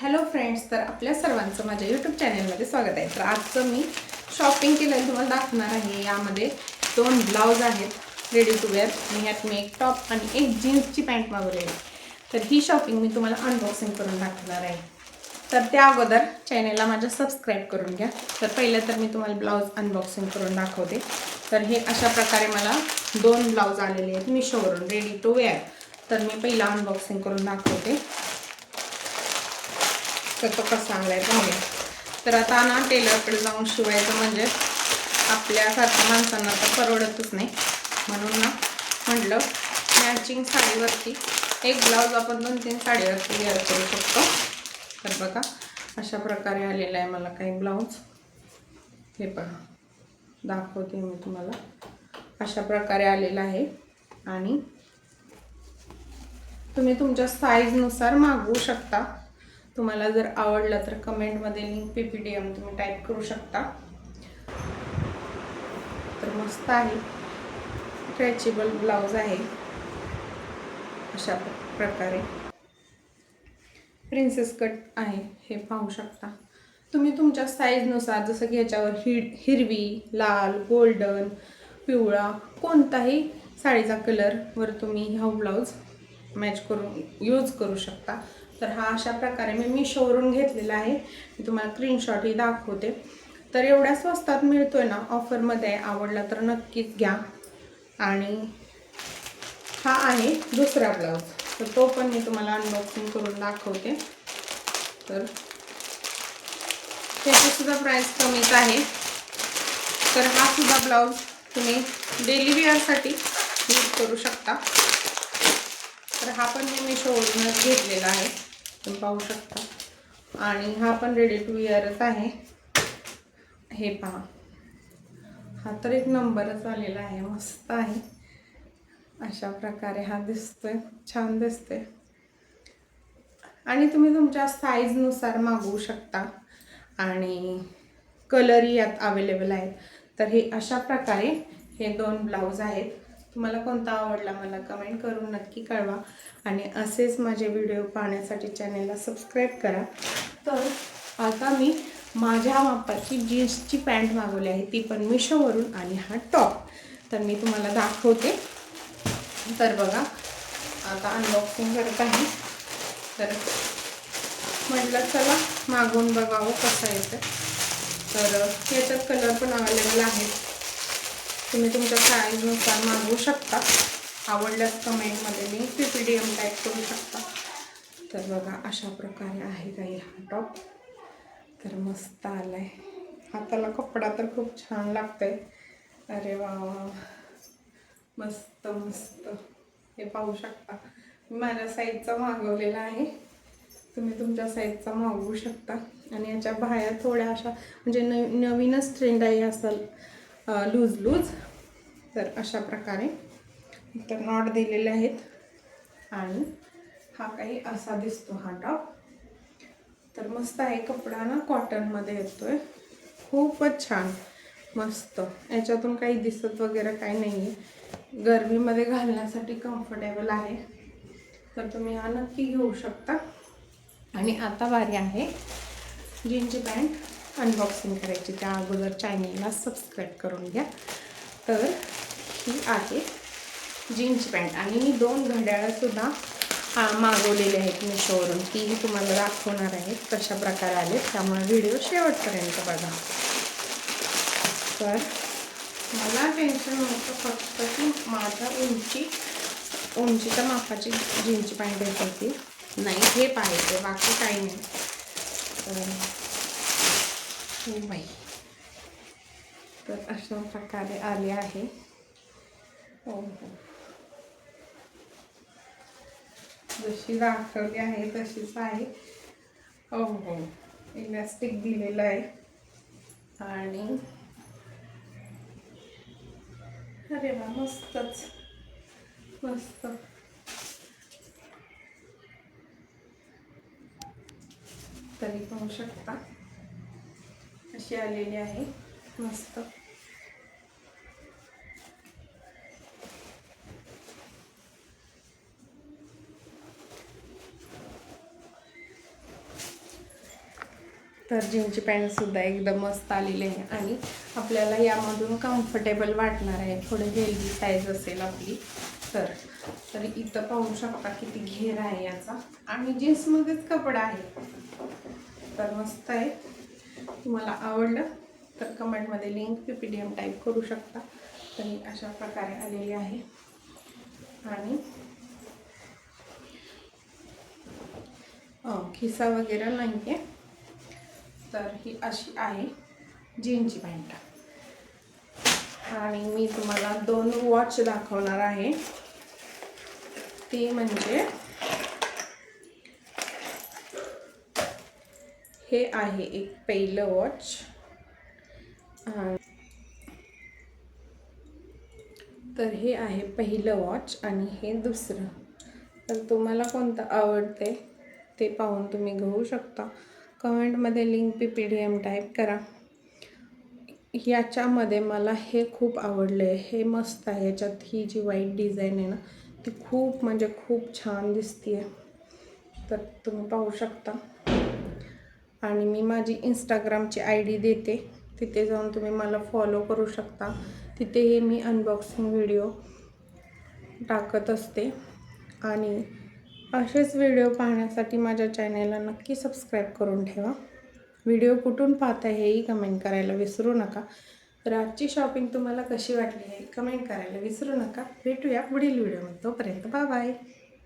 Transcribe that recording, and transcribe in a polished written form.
Hello friends, तर आपल्या सर्वांचं माझ्या यूट्यूब चॅनलमध्ये स्वागत आहे. तर आजचं मी शॉपिंग केलेलं तुम्हाला दाखवणार आहे. यामध्ये 2 ब्लाऊज आहेत रेडी टू वेअर आणि यात मी एक टॉप आणि एक जीन्सची पॅन्ट मागवलेली आहे. तर ही शॉपिंग मी तुम्हाला अनबॉक्सिंग करून दाखवणार आहे. तर त्या अगोदर चॅनलला माझ्या सबस्क्राईब करून घ्या. तर पहिलं तर मी तुम्हाला ब्लाऊज अनबॉक्सिंग करून दाखवते. तर हे अशा प्रकारे मला 2 ब्लाऊज आलेले आहेत मिशोवरून रेडी टू वेअर. तर मी पहिला अनबॉक्सिंग करून दाखवते. तर तो कसा आलाय पाहूया. तर आता ना टेलरकडे जाऊन शिवायचं म्हणजे आपल्यासारख्या माणसांना तर परवडतच नाही. म्हणून ना म्हटलं मॅचिंग साडीवरती एक ब्लाऊज आपण 2-3 साडीवरती वेअर करू शकतो. तर बघा अशा प्रकारे आलेला आहे मला काही ब्लाऊज. हे पहा, दाखवते मी तुम्हाला. अशा प्रकारे आलेला आहे आणि तुम्ही तुमच्या साईजनुसार मागवू शकता. तुम्हाला जर आवडलं तर कमेंटमध्ये लिंक PPDM तुम्ही टाईप करू शकता. तर मस्त आहे, स्ट्रेचेबल ब्लाऊज आहे. अशा प्रकारे प्रिन्सेस कट आहे, हे पाहू शकता तुम्ही तुमच्या साईजनुसार. जसं की ह्याच्यावर हिरवी, लाल, गोल्डन, पिवळा कोणताही साडीचा कलरवर तुम्ही हा ब्लाऊज मॅच करून यूज करू शकता. तर हा अशा प्रकारे मी मिशोवरून घेतलेला आहे. मी तुम्हाला स्क्रीनशॉटही दाखवते. तर एवढ्या स्वस्तात मिळतोय ना, ऑफरमध्ये. आवडला तर नक्कीच घ्या. आणि हा आहे दुसरा ब्लाऊज, तर तो पण मी तुम्हाला अनबॉक्सिंग करून दाखवते. तर त्याची सुद्धा प्राईस कमीच आहे. तर हा सुद्धा ब्लाऊज तुम्ही डेली वेअरसाठी यूज करू शकता. तर हा पण मी मिशोवरूनच घेतलेला आहे, तुम्ही पाहू शकता. आणि हा पण रेडी टू वेअरच आहे. हे पहा, हा तर एक नंबरच आलेला आहे, मस्त आहे. अशा प्रकारे हा दिसतोय, छान दिसतोय. आणि तुम्ही तुमच्या साईजनुसार मागवू शकता आणि कलरही यात अवेलेबल आहेत. तर हे अशा प्रकारे हे 2 ब्लाऊज आहेत. तुम्हाला कोणता आवडला मला कमेंट करून नक्की कळवा. आणि असेच माझे व्हिडिओ पाहण्यासाठी चॅनलला सबस्क्राईब करा. तर आता मी माझ्या मापाची जीन्सची पॅन्ट मागवली आहे, ती पण मिशोवरून. आणि हा टॉप तर मी तुम्हाला दाखवते. तर बघा, आता अनबॉक्सिंग करत आहे. तर म्हटलं चला मागवून बघावं कसं येतं. तर याच्यात कलर पण अवेलेबल आहेत, तुम्ही तुमच्या साईजनुसार मागवू शकता. आवडल्यास कमेंटमध्ये लिंक PPDM टाईप करू शकता. तर बघा अशा प्रकारे आहे काही हा टॉप. तर मस्त आला आहे. हाताला कपडा तर खूप छान लागतंय. अरे वा, मस्त मस्त. हे पाहू शकता, मी माझ्या साईजचा मागवलेला आहे. तुम्ही तुमच्या साईजचा मागवू शकता. आणि याच्या बाह्या थोड्या अशा म्हणजे नवीनच ट्रेंड आहे असं लूज लूज. तर अशा प्रकारे तर नॉट दिलेले आहेत. आणि हा काही असा दिसतो हा टॉप. तर मस्त आहे, कपडा ना कॉटनमध्ये येतोय, खूपच छान मस्त. याच्यातून काही दिसत वगैरे काही नाही आहे, गरमीमध्ये घालण्यासाठी कम्फर्टेबल आहे. तर तुम्ही हा नक्की घेऊ शकता. आणि आता बारी आहे जीन्सची पॅन्ट अनबॉक्सिंग करायची. त्या अगोदर चॅनलला सबस्क्राईब करून घ्या. तर ही आहे जीन्सची पॅन्ट. आणि मी 2 घड्याळंसुद्धा मागवलेले आहेत मिशोवरून, तीही तुम्हाला दाखवणार आहेत कशा प्रकारे आले. त्यामुळे व्हिडिओ शेवटपर्यंत बघा. तर मला टेन्शन होतं फक्त की माझ्या उंचीच्या मापाची जीन्सची पॅन्ट येत होती, नाही हे पाहिजे, बाकी काही नाही. तर हो बाई, तर अशा प्रकारे आले आहे. हो हो, जशी दाखवली आहे तशीच आहे. हो हो, इलास्टिक दिलेलं आहे. आणि अरे वा, मस्तच मस्त. तरी पाहू शकता अशी आलेली आहे, मस्त. तर जीनची पॅन्टसुद्धा एकदम मस्त आलेली आहे आणि आपल्याला यामधून कम्फर्टेबल वाटणार आहे. थोडी हेल्दी साईज असेल आपली तर इथं पाहू शकता किती घेर आहे याचा आणि जीन्समध्येच कपडा आहे. तर मस्त आहे. तुम्हाला आवडलं तर कमेंटमध्ये लिंक PPDM टाईप करू शकता. तर अशा प्रकारे आलेली आहे आणि खिसा वगैरे नाही आहे. तर ही अशी आहे जीनची पॅन्ट आणि मी तुम्हाला 2 वॉच दाखवणार आहे. ते म्हणजे हे आहे एक पहिलं वॉच तर हे आहे पहिलं वॉच आणि हे दुसरं. तर तुम्हाला कोणतं आवडते ते पाहून तुम्ही घेऊ शकता. कमेंटमध्ये लिंक PPDM टाईप करा. याच्यामध्ये मला हे खूप आवडलं आहे. हे मस्त आहे. याच्यात ही जी व्हाईट डिझाईन आहे ना ती खूप म्हणजे खूप छान दिसते आहे. तर तुम्ही पाहू शकता आणि मी माझी इंस्टाग्रामची ID देते. तिथे जाऊन तुम्ही मला फॉलो करू शकता. तिथेही मी अनबॉक्सिंग व्हिडिओ टाकत असते आणि असेच व्हिडिओ पाहण्यासाठी माझ्या चॅनलला नक्की सबस्क्राईब करून ठेवा. व्हिडिओ कुठून पाहता हेही कमेंट करायला विसरू नका. तर आजची शॉपिंग तुम्हाला कशी वाटली हे कमेंट करायला विसरू नका. भेटूया पुढील व्हिडिओमध्ये. तोपर्यंत बाय बाय.